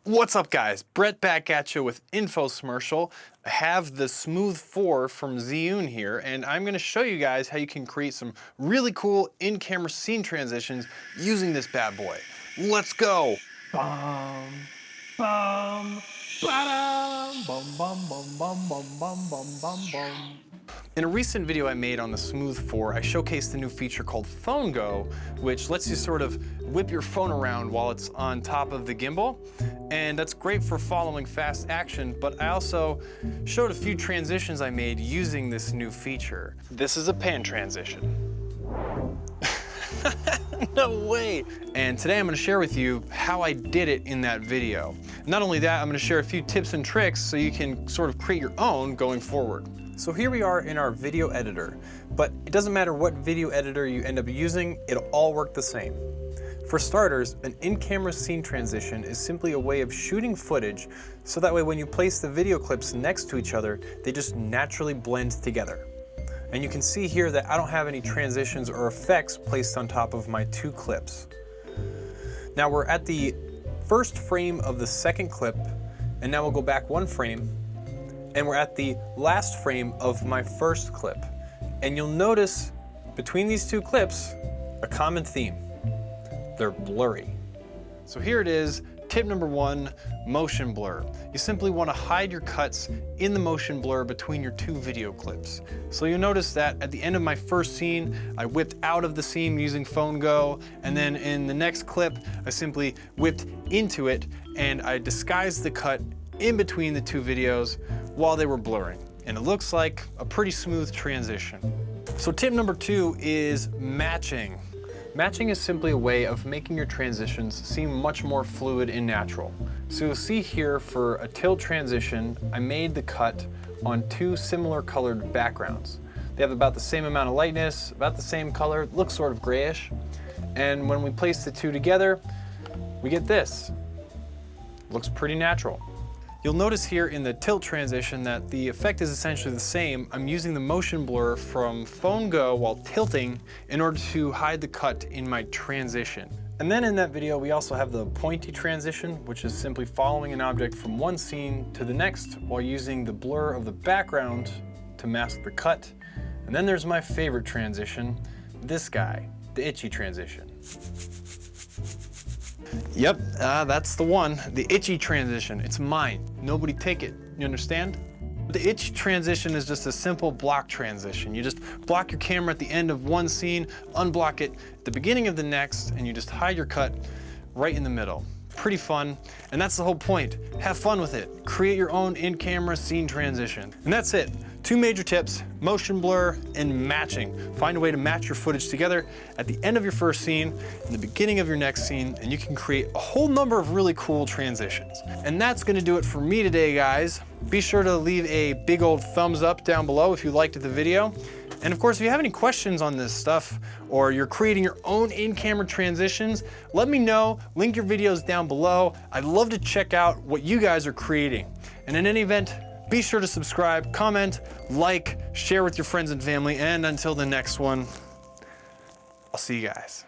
What's up guys, Brett back at you with Infosmercial. I have the Smooth 4 from Zhiyun here, and I'm gonna show you guys how you can create some really cool in-camera scene transitions using this bad boy. Let's go! Bum, bum, ba-dum, bum, bum, bum, bum, bum, bum, bum, bum, bum. In a recent video I made on the Smooth 4, I showcased a new feature called Fungo, which lets you sort of whip your phone around while it's on top of the gimbal. And that's great for following fast action, but I also showed a few transitions I made using this new feature. This is a pan transition. No way! And today I'm going to share with you how I did it in that video. Not only that, I'm going to share a few tips and tricks so you can sort of create your own going forward. So here we are in our video editor, but it doesn't matter what video editor you end up using, it'll all work the same. For starters, an in-camera scene transition is simply a way of shooting footage so that way when you place the video clips next to each other, they just naturally blend together. And you can see here that I don't have any transitions or effects placed on top of my two clips. Now we're at the first frame of the second clip, and now we'll go back one frame, and we're at the last frame of my first clip. And you'll notice between these two clips, a common theme. They're blurry. So here it is, tip number one, motion blur. You simply want to hide your cuts in the motion blur between your two video clips. So you'll notice that at the end of my first scene, I whipped out of the scene using Fungo, and then in the next clip, I simply whipped into it and I disguised the cut in between the two videos while they were blurring. And it looks like a pretty smooth transition. So tip number two is matching. Matching is simply a way of making your transitions seem much more fluid and natural. So you'll see here for a tilt transition, I made the cut on two similar colored backgrounds. They have about the same amount of lightness, about the same color, looks sort of grayish. And when we place the two together, we get this. Looks pretty natural. You'll notice here in the tilt transition that the effect is essentially the same. I'm using the motion blur from Fungo while tilting in order to hide the cut in my transition. And then in that video, we also have the pointy transition, which is simply following an object from one scene to the next while using the blur of the background to mask the cut. And then there's my favorite transition, this guy, the itchy transition. Yep, that's the one, the itchy transition. It's mine. Nobody take it. You understand? The itchy transition is just a simple block transition. You just block your camera at the end of one scene, unblock it at the beginning of the next, and you just hide your cut right in the middle. Pretty fun, and that's the whole point. Have fun with it. Create your own in-camera scene transition. And that's it. Two major tips, motion blur and matching. Find a way to match your footage together at the end of your first scene and the beginning of your next scene, and you can create a whole number of really cool transitions. And that's gonna do it for me today, guys. Be sure to leave a big old thumbs up down below if you liked the video. And of course, if you have any questions on this stuff, or you're creating your own in-camera transitions, let me know, link your videos down below. I'd love to check out what you guys are creating. And in any event, be sure to subscribe, comment, like, share with your friends and family, and until the next one, I'll see you guys.